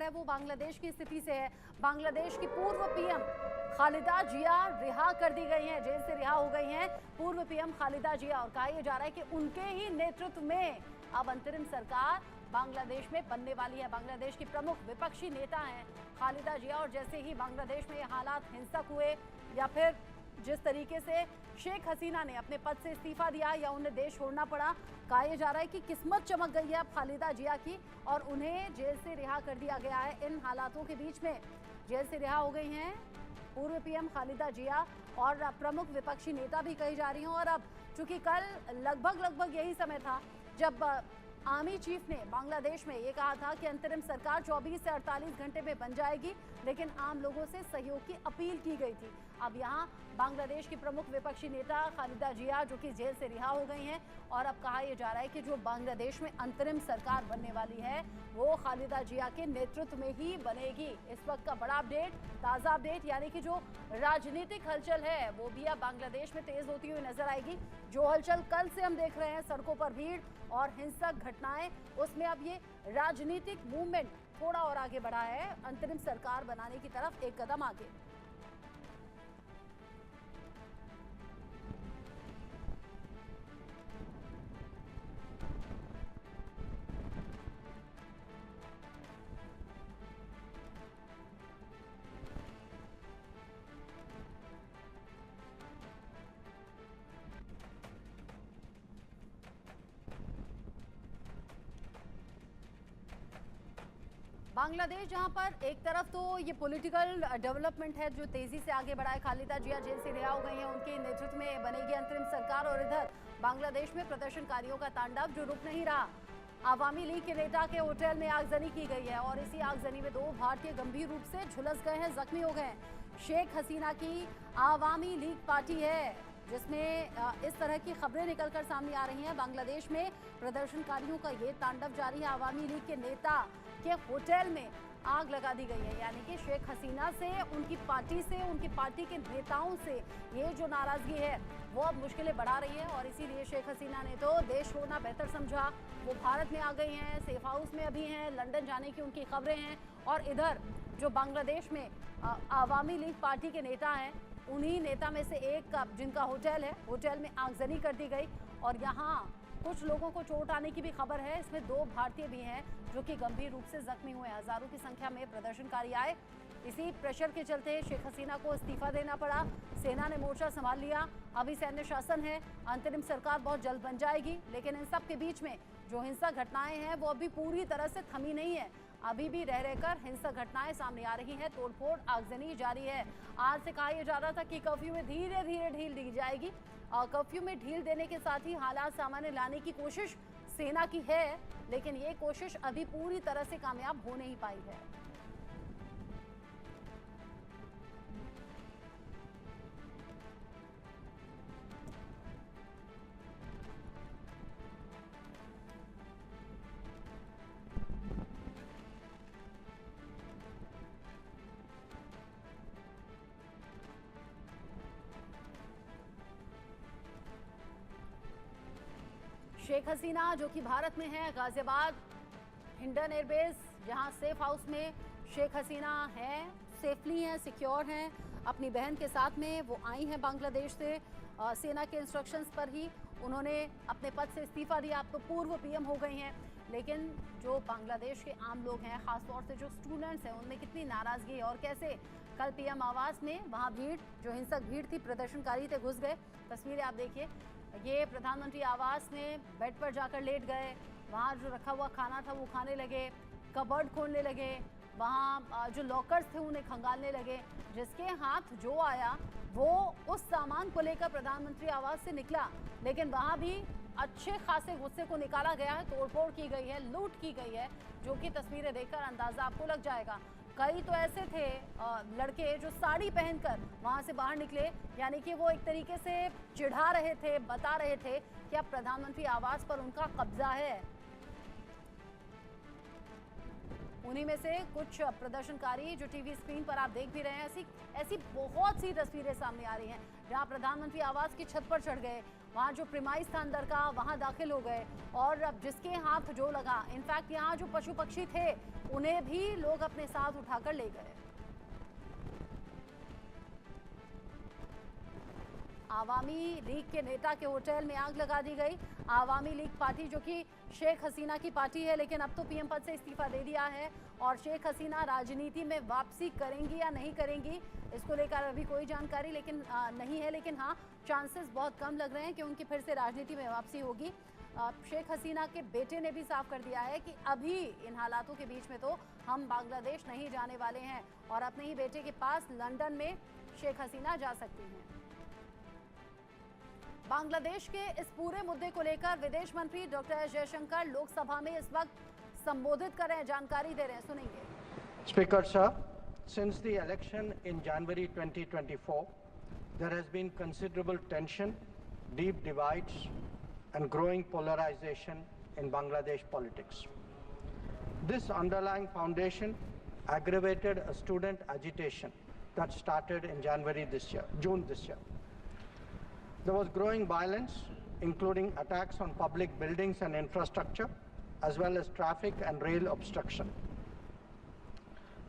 खबर है वो बांग्लादेश की स्थिति से है। बांग्लादेश की पूर्व पीएम खालिदा जिया रिहा कर दी गई हैं, जेल से रिहा हो गई हैं पूर्व पीएम खालिदा जिया, और कहा यह जा रहा है कि उनके ही नेतृत्व में अब अंतरिम सरकार बांग्लादेश में बनने वाली है। बांग्लादेश की प्रमुख विपक्षी नेता हैं खालिदा जिया, और जैसे ही बांग्लादेश में ये हालात हिंसक हुए या फिर जिस तरीके से शेख हसीना ने अपने पद से इस्तीफा दिया या उन्हें देश छोड़ना पड़ा, कहा यह जा रहा है कि किस्मत चमक गई है अब खालिदा जिया की और उन्हें जेल से रिहा कर दिया गया है। इन हालातों के बीच में जेल से रिहा हो गई हैं पूर्व पीएम खालिदा जिया और प्रमुख विपक्षी नेता भी कही जा रही हैं। और अब चूंकि कल लगभग यही समय था जब आर्मी चीफ ने बांग्लादेश में ये कहा था कि अंतरिम सरकार 24 से 48 घंटे में बन जाएगी, लेकिन आम लोगों से सहयोग की अपील की गई थी। अब यहाँ बांग्लादेश की प्रमुख विपक्षी नेता खालिदा जिया जो कि जेल से रिहा हो गई हैं, और अब कहा यह जा रहा है कि जो बांग्लादेश में अंतरिम सरकार बनने वाली है वो खालिदा जिया के नेतृत्व में ही बनेगी। इस वक्त का बड़ा अपडेट, ताज़ा अपडेट, यानी कि जो राजनीतिक हलचल है वो भी अब बांग्लादेश में तेज होती हुई नजर आएगी। जो हलचल कल से हम देख रहे हैं, सड़कों पर भीड़ और हिंसक घटनाएं, उसमें अब ये राजनीतिक मूवमेंट थोड़ा और आगे बढ़ा है अंतरिम सरकार बनाने की तरफ, एक कदम आगे। बांग्लादेश जहां पर एक तरफ तो ये पॉलिटिकल डेवलपमेंट है जो तेजी से आगे बढ़ा है, खालिदा जिया जेल से रिहा हो गई हैं, उनके नेतृत्व में बनेगी अंतरिम सरकार, और इधर बांग्लादेश में प्रदर्शनकारियों का तांडव जो रुक नहीं रहा। आवामी लीग के नेता के होटल में आगजनी की गई है और इसी आगजनी में 2 भारतीय गंभीर रूप से झुलस गए हैं, जख्मी हो गए हैं। शेख हसीना की आवामी लीग पार्टी है जिसमें इस तरह की खबरें निकलकर सामने आ रही हैं। बांग्लादेश में प्रदर्शनकारियों का ये तांडव जारी है। आवामी लीग के नेता के होटल में आग लगा दी गई है, यानी कि शेख हसीना से, उनकी पार्टी से, उनकी पार्टी के नेताओं से ये जो नाराजगी है वो अब मुश्किलें बढ़ा रही है, और इसीलिए शेख हसीना ने तो देश छोड़ना बेहतर समझा। वो भारत में आ गई हैं, सेफ हाउस में अभी हैं, लंदन जाने की उनकी खबरें हैं। और इधर जो बांग्लादेश में आवामी लीग पार्टी के नेता हैं, उन्हीं नेता में से एक जिनका होटल है, होटल में आगजनी कर दी गई और यहाँ कुछ लोगों को चोट आने की भी खबर है। इसमें 2 भारतीय भी हैं जो कि गंभीर रूप से जख्मी हुए। हजारों की संख्या में प्रदर्शनकारी आए। इसी प्रेशर के चलते शेख हसीना को इस्तीफा देना पड़ा, सेना ने मोर्चा संभाल लिया। अभी सैन्य शासन है, अंतरिम सरकार बहुत जल्द बन जाएगी, लेकिन इन सब के बीच में जो हिंसक घटनाएं हैं वो अभी पूरी तरह से थमी नहीं है। अभी भी रह रहकर हिंसक घटनाएं सामने आ रही हैं, तोड़फोड़ आगजनी जारी है। आज से कहा यह जा रहा था कि कर्फ्यू में धीरे धीरे ढील दी जाएगी, और कर्फ्यू में ढील देने के साथ ही हालात सामान्य लाने की कोशिश सेना की है, लेकिन ये कोशिश अभी पूरी तरह से कामयाब हो नहीं पाई है। शेख हसीना जो कि भारत में है, गाजियाबाद हिंडन एयरबेस, जहां सेफ हाउस में शेख हसीना हैं, सेफली हैं, सिक्योर हैं, अपनी बहन के साथ में वो आई हैं बांग्लादेश से। सेना के इंस्ट्रक्शंस पर ही उन्होंने अपने पद से इस्तीफा दिया, अब तो पूर्व पीएम हो गई हैं। लेकिन जो बांग्लादेश के आम लोग हैं, ख़ासतौर से जो स्टूडेंट्स हैं, उनमें कितनी नाराज़गी है और कैसे कल पीएम आवास में वहाँ भीड़, जो हिंसक भीड़ थी, प्रदर्शनकारी थे, घुस गए। तस्वीरें आप देखिए, ये प्रधानमंत्री आवास में बेड पर जाकर लेट गए, वहाँ जो रखा हुआ खाना था वो खाने लगे, कबर्ड खोलने लगे, वहाँ जो लॉकर्स थे उन्हें खंगालने लगे। जिसके हाथ जो आया वो उस सामान को लेकर प्रधानमंत्री आवास से निकला, लेकिन वहाँ भी अच्छे खासे गुस्से को निकाला गया है, तोड़फोड़ की गई है, लूट की गई है, जो कि तस्वीरें देखकर अंदाजा आपको लग जाएगा। कई तो ऐसे थे लड़के जो साड़ी पहनकर वहां से बाहर निकले, यानी कि वो एक तरीके से चिढ़ा रहे थे, बता रहे थे कि अब प्रधानमंत्री आवास पर उनका कब्जा है। उन्हीं में से कुछ प्रदर्शनकारी जो टीवी स्क्रीन पर आप देख भी रहे हैं, ऐसी बहुत सी तस्वीरें सामने आ रही हैं जहां प्रधानमंत्री आवास की छत पर चढ़ गए वहाँ जो प्रिमाइस था अंदर का, वहाँ दाखिल हो गए और अब जिसके हाथ जो लगा, इनफैक्ट यहाँ जो पशु पक्षी थे उन्हें भी लोग अपने साथ उठाकर ले गए। आवामी लीग के नेता के होटल में आग लगा दी गई। आवामी लीग पार्टी जो कि शेख हसीना की पार्टी है, लेकिन अब तो पीएम पद से इस्तीफा दे दिया है और शेख हसीना राजनीति में वापसी करेंगी या नहीं करेंगी, इसको लेकर अभी कोई जानकारी लेकिन नहीं है। लेकिन हाँ, चांसेस बहुत कम लग रहे हैं कि उनकी फिर से राजनीति में वापसी होगी। शेख हसीना के बेटे ने भी साफ कर दिया है कि अभी इन हालातों के बीच में तो हम बांग्लादेश नहीं जाने वाले हैं और अपने ही बेटे के पास लंदन में शेख हसीना जा सकती हैं। बांग्लादेश के इस पूरे मुद्दे को लेकर विदेश मंत्री डॉक्टर एस जयशंकर लोकसभा में इस वक्त संबोधित कर रहे हैं, जानकारी दे रहे हैं, सुनेंगे। Speaker sir, since the election in January 2024, there has been considerable tension, deep divides and growing polarization in Bangladesh politics. This underlying foundation aggravated a student agitation that started in June this year. There was growing violence, including attacks on public buildings and infrastructure, as well as traffic and rail obstruction.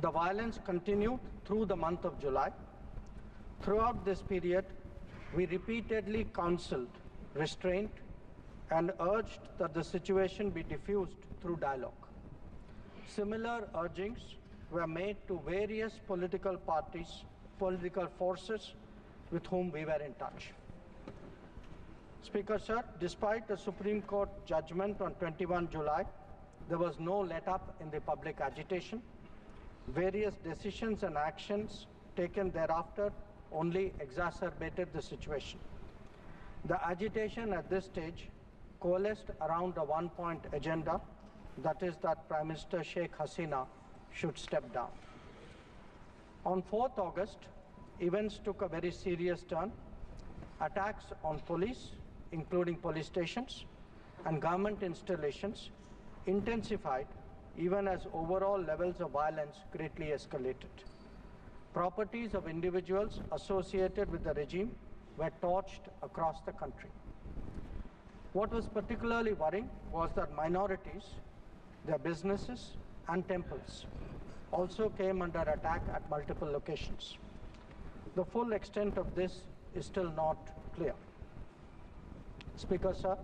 The violence continued through the month of July. Throughout this period, we repeatedly counseled restraint and urged that the situation be diffused through dialogue. Similar urgings were made to various political parties, political forces with whom we were in touch. Speaker sir, despite the Supreme Court judgment on 21 July, there was no let-up in the public agitation. Various decisions and actions taken thereafter only exacerbated the situation. The agitation at this stage coalesced around a one-point agenda, that is that Prime Minister Sheikh Hasina should step down. On 4th August, events took a very serious turn. Attacks on police, including police stations and government installations, intensified even as overall levels of violence greatly escalated. Properties of individuals associated with the regime were torched across the country. What was particularly worrying was that minorities, their businesses and temples also came under attack at multiple locations. The full extent of this is still not clear. Speaker sir,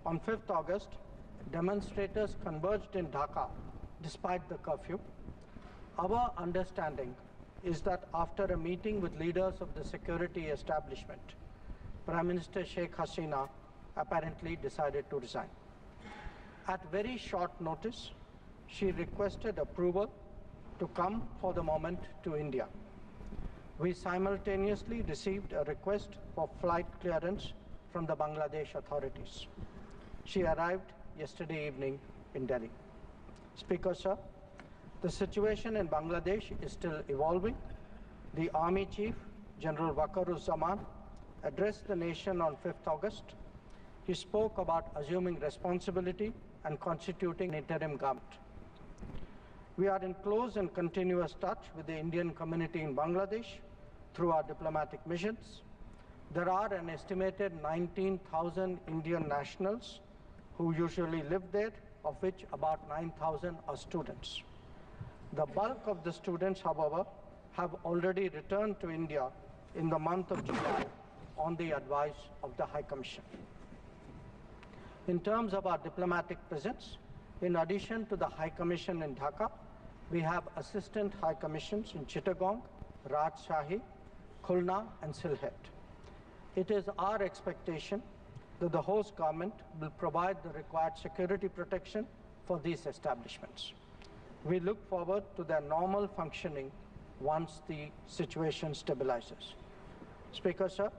on 5th August, demonstrators converged in Dhaka despite the curfew. Our understanding is that after a meeting with leaders of the security establishment, Prime Minister Sheikh Hasina apparently decided to resign. At very short notice, she requested approval to come for the moment to India. We simultaneously received a request for flight clearance from the Bangladesh authorities. She arrived yesterday evening in Delhi. Speaker sir, the situation in Bangladesh is still evolving. The Army Chief, General Waqaruzzaman, addressed the nation on 5th August. He spoke about assuming responsibility and constituting an interim government. We are in close and continuous touch with the Indian community in Bangladesh through our diplomatic missions. There are an estimated 19,000 Indian nationals who usually live there, of which about 9,000 are students. The bulk of the students, however, have already returned to India in the month of July on the advice of the High Commission. In terms of our diplomatic presence, in addition to the High Commission in Dhaka, we have assistant High Commissions in Chittagong, Rajshahi, Khulna and Sylhet. It is our expectation that the host government will provide the required security protection for these establishments. We look forward to their normal functioning once the situation stabilizes. Speaker sir,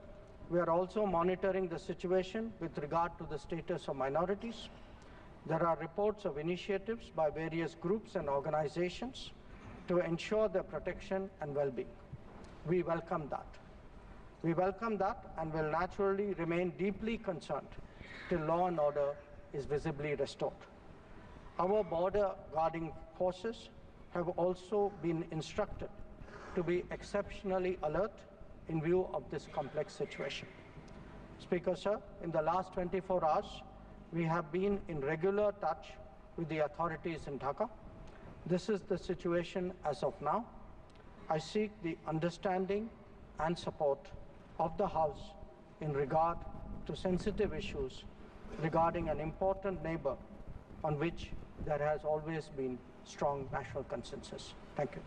we are also monitoring the situation with regard to the status of minorities. There are reports of initiatives by various groups and organizations to ensure their protection and well-being. We welcome that. We welcome that and will naturally remain deeply concerned till law and order is visibly restored. Our border guarding forces have also been instructed to be exceptionally alert in view of this complex situation. Speaker, sir, in the last 24 hours, we have been in regular touch with the authorities in Dhaka. This is the situation as of now. I seek the understanding and support of the House in regard to sensitive issues regarding an important neighbor on which there has always been strong national consensus. Thank you.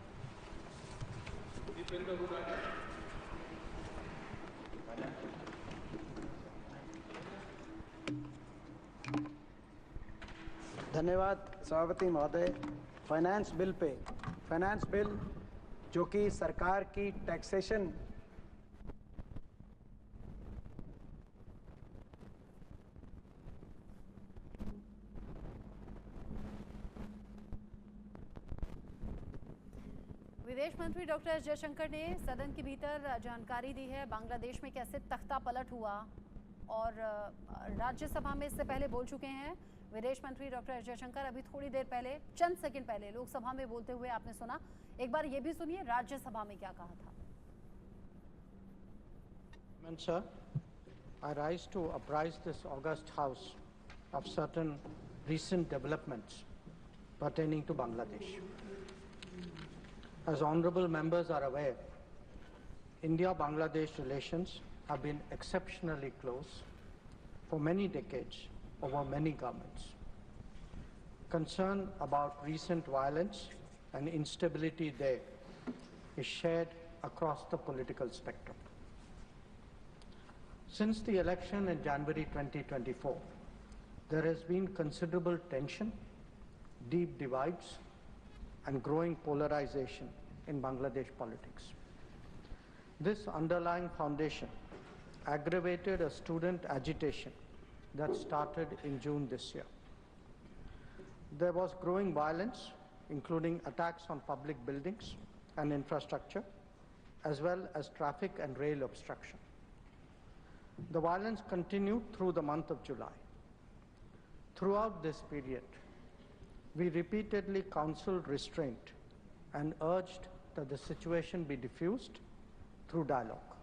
धन्यवाद सभापति महोदय। Finance bill जो कि सरकार की taxation विदेश मंत्री doctor S Jaishankar ने सदन के भीतर जानकारी दी है बांग्लादेश में कैसे तख्ता पलट हुआ और राज्यसभा में इससे पहले बोल चुके हैं विदेश मंत्री डॉक्टर एस जयशंकर। अभी थोड़ी देर पहले, चंद सेकंड पहले लोकसभा में बोलते हुए आपने सुना, एक बार ये भी सुनिए राज्यसभा में क्या कहा था। Sir, I rise to apprise this august House of certain recent developments pertaining to Bangladesh. As honorable members are aware, India-Bangladesh relations have been exceptionally close for many decades over many governments. Concern about recent violence and instability there is shared across the political spectrum. Since the election in January 2024, there has been considerable tension, deep divides, and growing polarization in Bangladesh politics. This underlying foundation aggravated a student agitation that started in June this year. There was growing violence, including attacks on public buildings and infrastructure, as well as traffic and rail obstruction. The violence continued through the month of July. Throughout this period, we repeatedly counseled restraint and urged that the situation be diffused through dialogue.